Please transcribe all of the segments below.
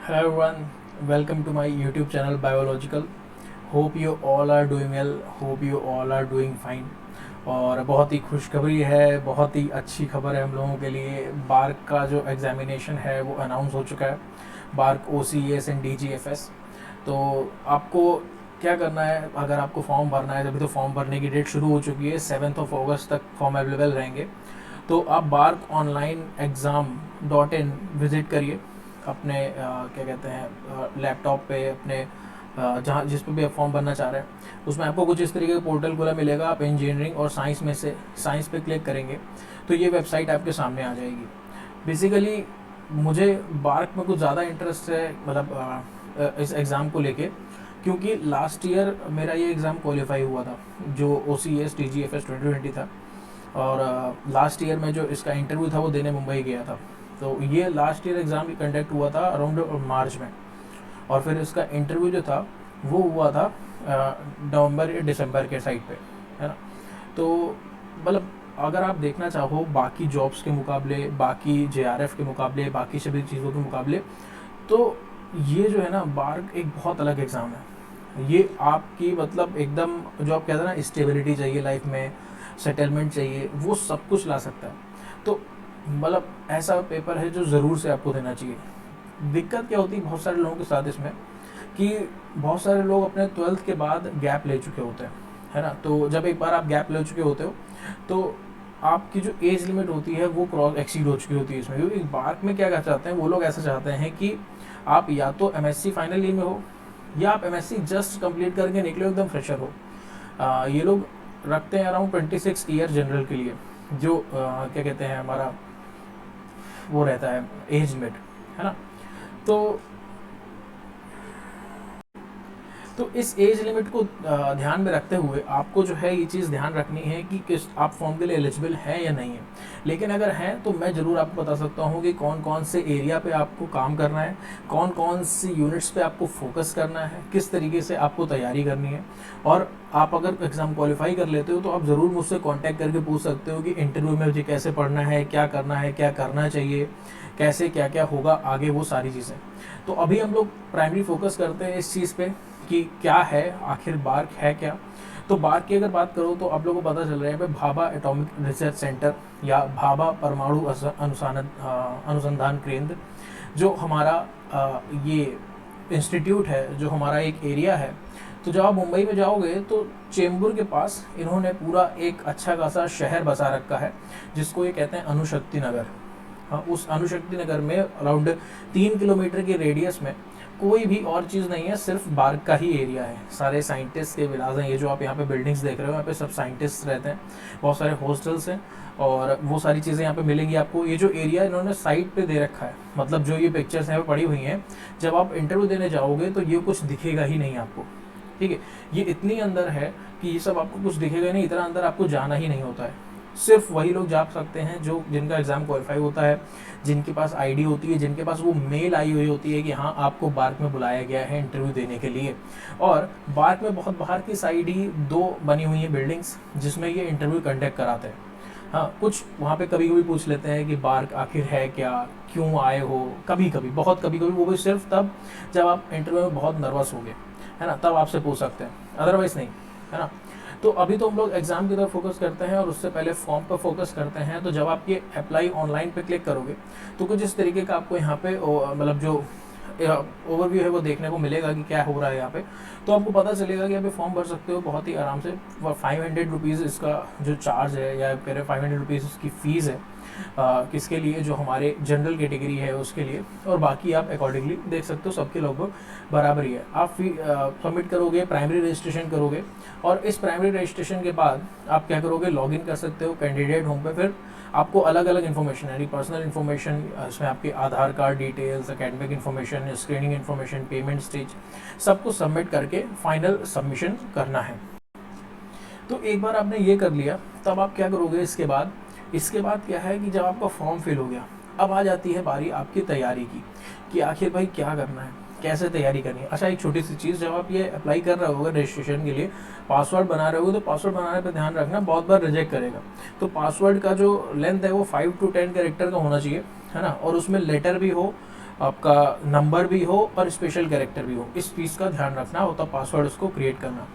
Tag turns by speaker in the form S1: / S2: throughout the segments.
S1: Hello everyone, welcome to my YouTube channel Biological. Hope you all are doing well. Hope you all are doing fine. और बहुत ही खुशखबरी है, बहुत ही अच्छी खबर है हम लोगों के लिए। बार्क का जो एग्जामिनेशन है वो अनाउंस हो चुका है, बार्क OCS एंड DGFS। तो आपको क्या करना है, अगर आपको फॉर्म भरना है, अभी तो फॉर्म भरने की डेट शुरू हो चुकी है, 7 अगस्त तक फॉर्म अवेलेबल रहेंगे। तो आप BARC online exam .in visit करिए अपने क्या कहते हैं लैपटॉप पे, अपने जहाँ जिस पे भी आप फॉर्म भरना चाह रहे हैं उसमें आपको कुछ इस तरीके का पोर्टल खुला मिलेगा। आप इंजीनियरिंग और साइंस में से साइंस पे क्लिक करेंगे तो ये वेबसाइट आपके सामने आ जाएगी। बेसिकली मुझे बार्क में कुछ ज़्यादा इंटरेस्ट है, मतलब इस एग्ज़ाम को लेके, क्योंकि लास्ट ईयर मेरा ये एग्ज़ाम क्वालिफाई हुआ था जो OCS DGFS 2020 था। और लास्ट ईयर में जो इसका इंटरव्यू था वो देने मुंबई गया था। तो ये लास्ट ईयर एग्ज़ाम कंडक्ट हुआ था अराउंड मार्च में, और फिर इसका इंटरव्यू जो था वो हुआ था नवंबर या दिसंबर के साइड पे, है ना। तो मतलब अगर आप देखना चाहो बाकी जॉब्स के मुकाबले, बाकी JRF के मुकाबले, बाकी सभी चीज़ों के मुकाबले, तो ये जो है ना बार्क एक बहुत अलग एग्ज़ाम है। ये आपकी मतलब एकदम जो आप कहते हैं ना स्टेबिलिटी चाहिए लाइफ में, सेटलमेंट चाहिए, वो सब कुछ ला सकता है। तो मतलब ऐसा पेपर है जो ज़रूर से आपको देना चाहिए। दिक्कत क्या होती है बहुत सारे लोगों के साथ इसमें, कि बहुत सारे लोग अपने 12th के बाद गैप ले चुके होते हैं, है ना। तो जब एक बार आप गैप ले चुके होते हो तो आपकी जो एज लिमिट होती है वो क्रॉस एक्सीड हो चुकी होती है इसमें। क्योंकि बार्क में क्या चाहते हैं वो लोग, ऐसा चाहते हैं कि आप या तो MSc फाइनल ईयर में हो, या आप MSc जस्ट कंप्लीट करके निकले हो, एकदम फ्रेशर हो। ये लोग रखते हैं अराउंड 26 ईयर जनरल के लिए, जो क्या कहते हैं हमारा वो रहता है एज लिमिट, है ना। तो इस एज लिमिट को ध्यान में रखते हुए आपको जो है ये चीज़ ध्यान रखनी है कि किस आप फॉर्म के लिए एलिजिबल हैं या नहीं है। लेकिन अगर हैं तो मैं ज़रूर आपको बता सकता हूँ कि कौन कौन से एरिया पे आपको काम करना है, कौन कौन सी यूनिट्स पे आपको फोकस करना है, किस तरीके से आपको तैयारी करनी है। और आप अगर एग्ज़ाम क्वालिफाई कर लेते हो तो आप ज़रूर मुझसे कॉन्टैक्ट करके पूछ सकते हो कि इंटरव्यू में मुझे कैसे पढ़ना है, क्या करना है, क्या करना चाहिए, कैसे क्या क्या होगा आगे, वो सारी चीज़ें। तो अभी हम लोग प्राइमरी फोकस करते हैं इस चीज़ पे कि क्या है आखिर बार्क है क्या। तो बार्क की अगर बात करो तो आप लोगों को पता चल रहा है भाभा एटॉमिक रिसर्च सेंटर या भाभा परमाणु अनुसंधान केंद्र, जो हमारा ये इंस्टीट्यूट है, जो हमारा एक एरिया है। तो जब आप मुंबई में जाओगे तो चेंबूर के पास इन्होंने पूरा एक अच्छा खासा शहर बसा रखा है जिसको ये कहते हैं अणुशक्ति नगर। हाँ, उस अणुशक्ति नगर में अराउंड 3 किलोमीटर के रेडियस में कोई भी और चीज़ नहीं है, सिर्फ बार्क का ही एरिया है। सारे साइंटिस्ट के विलास हैं। ये जो आप यहाँ पे बिल्डिंग्स देख रहे हो यहाँ पे सब साइंटिस्ट रहते हैं, बहुत सारे हॉस्टल्स हैं और वो सारी चीज़ें यहाँ पे मिलेंगी आपको। ये जो एरिया इन्होंने साइड पे दे रखा है, मतलब जो ये पिक्चर्स यहाँ पे पड़ी हुई हैं, जब आप इंटरव्यू देने जाओगे तो ये कुछ दिखेगा ही नहीं आपको, ठीक है। ये इतनी अंदर है कि ये सब आपको कुछ दिखेगा नहीं, इतना अंदर आपको जाना ही नहीं होता है। सिर्फ वही लोग जा सकते हैं जो जिनका एग्ज़ाम क्वालिफाई होता है, जिनके पास ID होती है, जिनके पास वो मेल आई हुई होती है कि हाँ आपको बार्क में बुलाया गया है इंटरव्यू देने के लिए। और बार्क में बहुत बाहर की साइड ही 2 बनी हुई हैं बिल्डिंग्स जिसमें ये इंटरव्यू कंडक्ट कराते हैं। हाँ, कुछ वहाँ पे कभी कभी पूछ लेते हैं कि बार्क आखिर है क्या, क्यों आए हो, कभी कभी, बहुत कभी कभी, वो भी सिर्फ तब जब आप इंटरव्यू में बहुत नर्वस हो गए, है ना, तब आपसे पूछ सकते हैं, अदरवाइज़ नहीं, है ना। तो अभी तो हम लोग एग्ज़ाम की तरफ फोकस करते हैं और उससे पहले फॉर्म पर फोकस करते हैं। तो जब आप ये अप्लाई ऑनलाइन पे क्लिक करोगे तो कुछ इस तरीके का आपको यहाँ पे मतलब जो ओवरव्यू है वो देखने को मिलेगा कि क्या हो रहा है यहाँ पे। तो आपको पता चलेगा कि अभी फॉर्म भर सकते हो बहुत ही आराम से। 500 रुपीज़ इसका जो चार्ज है, या कह रहे 500 रुपीज़ इसकी फ़ीस है, किसके लिए, जो हमारे जनरल कैटेगरी है उसके लिए। और बाकी आप अकॉर्डिंगली देख सकते हो सबके लगभग बराबर ही है। आप सबमिट करोगे, प्राइमरी रजिस्ट्रेशन करोगे, और इस प्राइमरी रजिस्ट्रेशन के बाद आप क्या करोगे, लॉगिन कर सकते हो कैंडिडेट होम पे। फिर आपको अलग अलग इन्फॉर्मेशन, यानी पर्सनल इन्फॉर्मेशन, इसमें आपके Aadhaar card details, academic information, screening information, payment stage, सब कुछ सबमिट करके फाइनल सबमिशन करना है। तो एक बार आपने ये कर लिया, तब आप क्या करोगे इसके बाद क्या है कि जब आपका फॉर्म फिल हो गया, अब आ जाती है बारी आपकी तैयारी की कि आखिर भाई क्या करना है, कैसे तैयारी करनी है। अच्छा, एक छोटी सी चीज़, जब आप ये अप्लाई कर रहे होगे रजिस्ट्रेशन के लिए, पासवर्ड बना रहे हो तो पासवर्ड बनाने पर ध्यान रखना, बहुत बार रिजेक्ट करेगा। तो पासवर्ड का जो लेंथ है वो 5 to 10 कैरेक्टर का होना चाहिए, है ना। और उसमें लेटर भी हो, आपका नंबर भी हो और स्पेशल कैरेक्टर भी हो, इस चीज़ का ध्यान रखना होता, पासवर्ड उसको क्रिएट करना।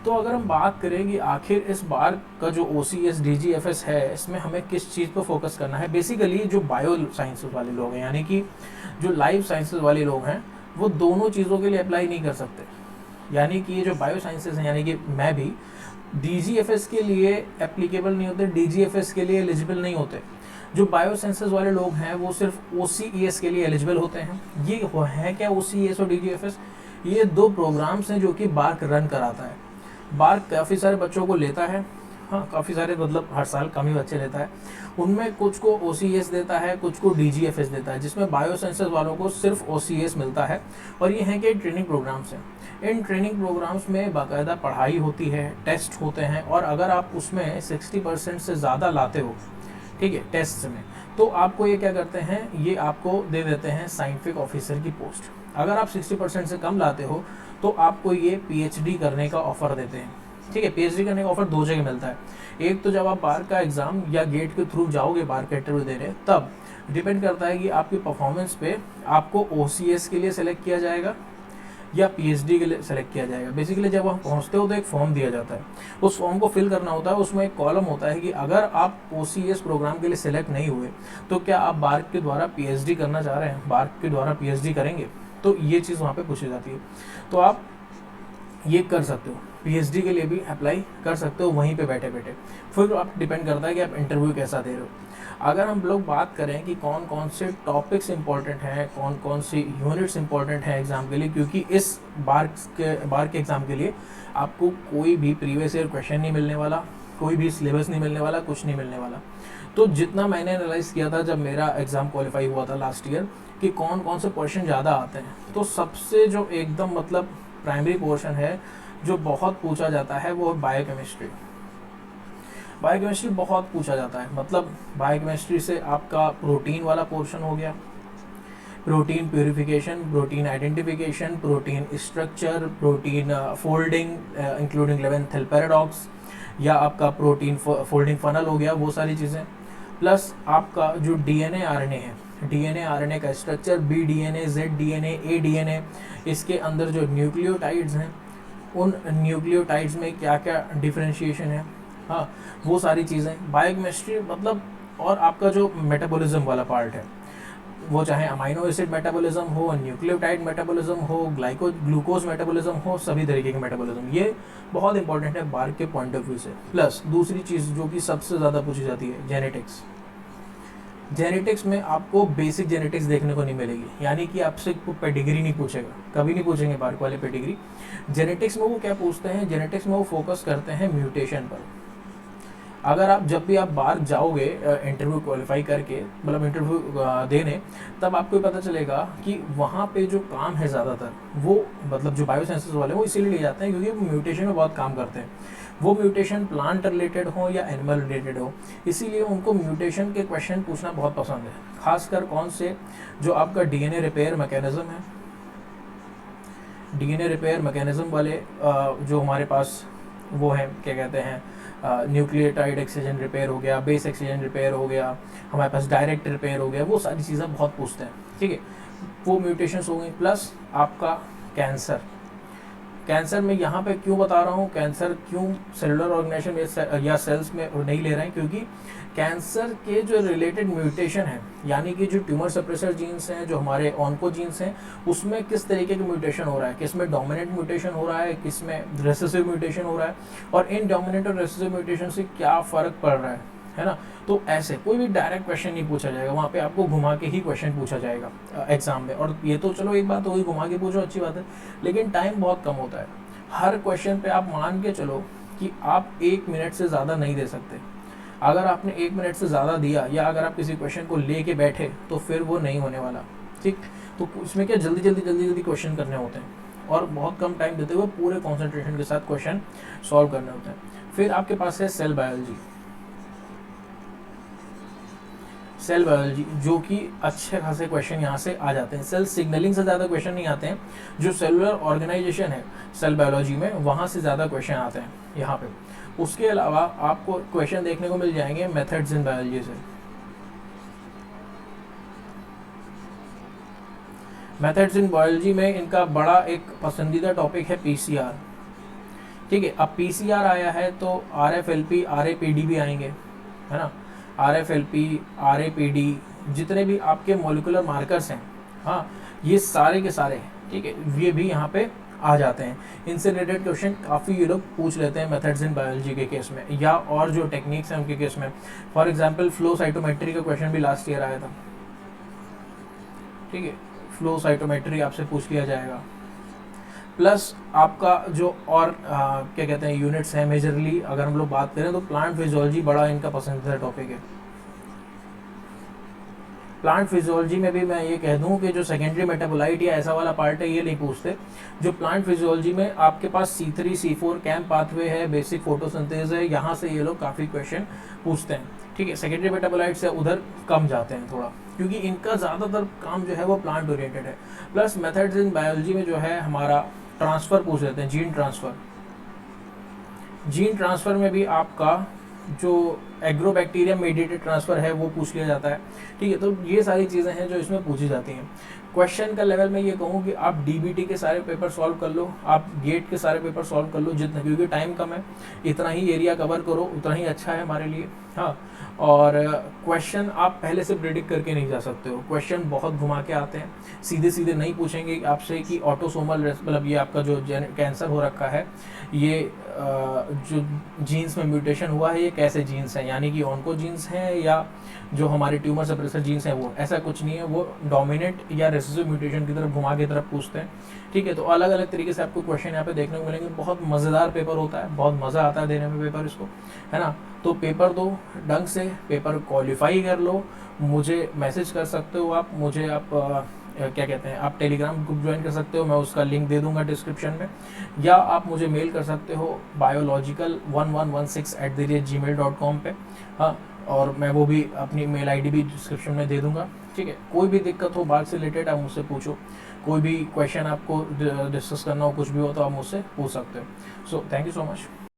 S1: तो अगर हम बात करें कि आखिर इस बार का जो OCS DGFS है, इसमें हमें किस चीज़ पर फोकस करना है, बेसिकली जो बायो साइंसेज वाले लोग हैं, यानी कि जो लाइफ साइंसेज वाले लोग हैं, वो दोनों चीज़ों के लिए अप्लाई नहीं कर सकते। यानी कि ये जो बायो साइंसेज हैं, यानी कि मैं भी DGFS के लिए एप्लीकेबल नहीं होते, DGFS के लिए एलिजिबल नहीं होते। जो बायो साइंसेज वाले लोग हैं वो सिर्फ OCES के लिए एलिजिबल होते हैं। ये है क्या OCES और DGFS? ये दो प्रोग्राम्स हैं जो कि बार्क रन कराता है। बार्क काफ़ी सारे बच्चों को लेता है, हाँ काफ़ी सारे, मतलब हर साल कम ही बच्चे लेता है। उनमें कुछ को OCS देता है, कुछ को DGFS देता है, जिसमें बायो साइंसेज वालों को सिर्फ OCS मिलता है। और ये हैं कि ट्रेनिंग प्रोग्राम्स हैं। इन ट्रेनिंग प्रोग्राम्स में बाकायदा पढ़ाई होती है, टेस्ट होते हैं, और अगर आप उसमें 60% से ज़्यादा लाते हो, ठीक है, टेस्ट में, तो आपको ये क्या करते हैं, ये आपको दे देते हैं साइंटिफिक ऑफिसर की पोस्ट। अगर आप 60% से कम लाते हो तो आपको ये PhD करने का ऑफ़र देते हैं। ठीक है, PhD करने का ऑफ़र दो जगह मिलता है। एक तो जब आप बार का एग्ज़ाम या गेट के थ्रू जाओगे बार का इंटरव्यू देने, तब डिपेंड करता है कि आपकी परफॉर्मेंस पे आपको OCS के लिए सेलेक्ट किया जाएगा या PhD के लिए सेलेक्ट किया जाएगा। बेसिकली जब आप पहुंचते हो तो एक फॉर्म दिया जाता है, उस फॉर्म को फिल करना होता है। उसमें एक कॉलम होता है कि अगर आप OCS प्रोग्राम के लिए सेलेक्ट नहीं हुए तो क्या आप बार्क के द्वारा PhD करना चाह रहे हैं, बार्क के द्वारा PhD करेंगे, तो ये चीज़ वहाँ पे पूछी जाती है। तो आप ये कर सकते हो, PhD के लिए भी अप्लाई कर सकते हो वहीं पे बैठे बैठे। फिर आप डिपेंड करता है कि आप इंटरव्यू कैसा दे रहे हो। अगर हम लोग बात करें कि कौन कौन से टॉपिक्स इंपॉर्टेंट हैं, कौन कौन सी यूनिट्स इंपॉर्टेंट हैं एग्ज़ाम के लिए, क्योंकि इस बार के एग्ज़ाम के लिए आपको कोई भी प्रीवियस ईयर क्वेश्चन नहीं मिलने वाला, कोई भी सिलेबस नहीं मिलने वाला, कुछ नहीं मिलने वाला। तो जितना मैंने एनालाइज किया था जब मेरा एग्ज़ाम क्वालिफाई हुआ था लास्ट ईयर, कि कौन कौन से क्वेश्चन ज़्यादा आते हैं, तो सबसे जो एकदम मतलब प्राइमरी पोर्शन है जो बहुत पूछा जाता है वो बायोकेमिस्ट्री। बायोकेमिस्ट्री बहुत पूछा जाता है, मतलब बायोकेमिस्ट्री से आपका प्रोटीन वाला पोर्शन हो गया, protein purification, protein identification, protein structure, protein folding including Levinthal paradox, या आपका प्रोटीन फोल्डिंग फनल हो गया, वो सारी चीज़ें। प्लस आपका जो DNA RNA है, DNA RNA का स्ट्रक्चर, BDNA, ZDNA, ADNA, इसके अंदर जो न्यूक्लियोटाइड्स हैं, उन न्यूक्लियोटाइड्स में क्या क्या डिफरेंशिएशन है, हाँ वो सारी चीज़ें बायोकेमिस्ट्री मतलब। और आपका जो मेटाबॉलिज्म वाला पार्ट है, वो चाहे अमाइनो एसिड मेटाबॉलिज्म हो, न्यूक्लियोटाइड मेटाबॉलिज्म हो, ग्लूकोज मेटाबॉलिज्म हो, सभी तरीके के मेटाबॉलिज्म, ये बहुत इंपॉर्टेंट है बार्क के पॉइंट ऑफ व्यू से। प्लस दूसरी चीज़ जो कि सबसे ज़्यादा पूछी जाती है, जेनेटिक्स। जेनेटिक्स में आपको बेसिक जेनेटिक्स देखने को नहीं मिलेगी, यानी कि आपसे पेडिग्री नहीं पूछेगा, कभी नहीं पूछेंगे बार्क वाले पेडिग्री। जेनेटिक्स में वो क्या पूछते हैं, जेनेटिक्स में वो फोकस करते हैं म्यूटेशन पर। अगर आप जब भी आप बाहर जाओगे इंटरव्यू क्वालिफाई करके, मतलब इंटरव्यू देने, तब आपको पता चलेगा कि वहाँ पे जो काम है ज़्यादातर वो मतलब जो बायो साइंसेज वाले वो इसीलिए लिए जाते हैं क्योंकि वो म्यूटेशन में बहुत काम करते हैं। वो म्यूटेशन प्लांट रिलेटेड हो या एनिमल रिलेटेड हो, इसीलिए उनको म्यूटेशन के क्वेश्चन पूछना बहुत पसंद है। खासकर कौन से, जो आपका DNA रिपेयर मैकेनिज्म है, DNA रिपेयर मैकेनिज्म वाले जो हमारे पास वो है, क्या कहते हैं, न्यूक्लियोटाइड एक्सचेंज रिपेयर हो गया, बेस एक्सचेंज रिपेयर हो गया, हमारे पास डायरेक्ट रिपेयर हो गया, वो सारी चीज़ें बहुत पूछते हैं। ठीक है, वो म्यूटेशंस हो गई। प्लस आपका कैंसर। कैंसर में यहाँ पे क्यों बता रहा हूँ, कैंसर क्यों सेलुलर ऑर्गेनाइजेशन या सेल्स में नहीं ले रहे हैं, क्योंकि कैंसर के जो रिलेटेड म्यूटेशन है, यानी कि जो ट्यूमर सप्रेसर जीन्स हैं, जो हमारे ऑन्को जीन्स हैं, उसमें किस तरीके का म्यूटेशन हो रहा है, किस में डोमिनेंट म्यूटेशन हो रहा है, किस में रेसेसिव म्यूटेशन हो रहा है, और इन डोमिनेंट और रेसेसिव म्यूटेशन से क्या फ़र्क पड़ रहा है ना। तो ऐसे कोई भी डायरेक्ट क्वेश्चन नहीं पूछा जाएगा, वहाँ पे आपको घुमा के ही क्वेश्चन पूछा जाएगा एग्जाम में। और ये तो चलो एक बात होगी, घुमा के पूछो अच्छी बात है, लेकिन टाइम बहुत कम होता है। हर क्वेश्चन पे आप मान के चलो कि आप 1 मिनट से ज़्यादा नहीं दे सकते। अगर आपने 1 मिनट से ज़्यादा दिया या अगर आप किसी क्वेश्चन को ले के बैठे तो फिर वो नहीं होने वाला। ठीक, तो उसमें क्या जल्दी जल्दी क्वेश्चन करने होते हैं और बहुत कम टाइम देते हुए पूरे कॉन्सेंट्रेशन के साथ क्वेश्चन सॉल्व करने होते हैं। फिर आपके पास है सेल बायोलॉजी। सेल बायोलॉजी जो कि अच्छे खासे क्वेश्चन यहाँ से आ जाते हैं। सेल सिग्नलिंग से ज़्यादा क्वेश्चन नहीं आते हैं, जो सेलुलर ऑर्गेनाइजेशन है सेल बायोलॉजी में, वहाँ से ज़्यादा क्वेश्चन आते हैं यहाँ पे। उसके अलावा आपको क्वेश्चन देखने को मिल जाएंगे मेथड्स इन बायोलॉजी से। मेथड्स इन बायोलॉजी में इनका बड़ा एक पसंदीदा टॉपिक है पीसीआर। ठीक है, अब पीसीआर आया है तो आरएफएलपी आरएपीडी भी आएंगे, है ना। आरएफएलपी आरएपीडी जितने भी आपके मॉलिक्यूलर मार्कर्स हैं, हाँ, ये सारे के सारे, ठीक है, ये भी यहाँ पे आ जाते हैं। इनसे रिलेटेड क्वेश्चन काफ़ी ये लोग पूछ लेते हैं मेथड्स इन बायोलॉजी के केस में, या और जो टेक्निक्स हैं उनके केस में। फॉर एग्जांपल फ्लो साइटोमेट्री का क्वेश्चन भी लास्ट ईयर आया था। ठीक है, फ्लो साइटोमेट्री आपसे पूछ लिया जाएगा। प्लस आपका जो और क्या कहते हैं यूनिट्स हैं, मेजरली अगर हम लोग बात करें तो प्लांट फिजियोलॉजी बड़ा इनका पसंदीदा टॉपिक है। प्लांट फिजियोलॉजी में भी मैं ये कह दूं कि जो सेकेंडरी मेटाबोलाइट या ऐसा वाला पार्ट है ये नहीं पूछते। जो प्लांट फिजियोलॉजी में आपके पास C3 C4 कैम्प पाथवे है, बेसिक फोटोसिंथेसिस है, यहाँ से ये लोग काफ़ी क्वेश्चन पूछते हैं। ठीक है, सेकेंडरी मेटाबोलाइट से उधर कम जाते हैं थोड़ा, क्योंकि इनका ज़्यादातर काम जो है वो प्लांट ओरिएंटेड है। प्लस मेथड्स इन बायोलॉजी में जो है हमारा ट्रांसफ़र पूछ लेते हैं, जीन ट्रांसफ़र। जीन ट्रांसफ़र में भी आपका जो एग्रोबैक्टीरियम मेडिएटेड ट्रांसफ़र है वो पूछ लिया जाता है। ठीक है, तो ये सारी चीज़ें हैं जो इसमें पूछी जाती हैं। क्वेश्चन का लेवल में ये कहूँ कि आप डीबीटी के सारे पेपर सॉल्व कर लो, आप गेट के सारे पेपर सॉल्व कर लो जितना, क्योंकि टाइम कम है, इतना ही एरिया कवर करो उतना ही अच्छा है हमारे लिए। हाँ, और क्वेश्चन आप पहले से प्रेडिक्ट करके नहीं जा सकते हो, क्वेश्चन बहुत घुमा के आते हैं, सीधे सीधे नहीं पूछेंगे आपसे कि ऑटोसोमल मतलब ये आपका जो कैंसर हो रखा है, ये जो जीन्स में म्यूटेशन हुआ है ये कैसे जीन्स हैं, यानी कि ऑन्को जीन्स हैं या जो हमारे ट्यूमर सप्रेसर जीन्स हैं, वो ऐसा कुछ नहीं है, वो डोमिनेंट या रेसेसिव म्यूटेशन की तरफ घुमा के तरफ पूछते हैं। ठीक है, तो अलग अलग तरीके से आपको क्वेश्चन यहाँ पे देखने को मिलेंगे। बहुत मज़ेदार पेपर होता है, बहुत मज़ा आता है देने में पेपर इसको, है ना। तो पेपर दो ढंग से, पेपर क्वालिफाई कर लो। मुझे मैसेज कर सकते हो आप, मुझे आप क्या कहते हैं, आप टेलीग्राम ग्रुप ज्वाइन कर सकते हो, मैं उसका लिंक दे दूंगा डिस्क्रिप्शन में, या आप मुझे मेल कर सकते हो biological1116@gmail.com पे। हाँ, और मैं वो भी अपनी मेल आईडी भी डिस्क्रिप्शन में दे दूंगा। ठीक है, कोई भी दिक्कत हो बात से रिलेटेड आप मुझसे पूछो, कोई भी क्वेश्चन आपको डिस्कस करना हो, कुछ भी हो तो आप मुझसे पूछ सकते हो। So thank you so much.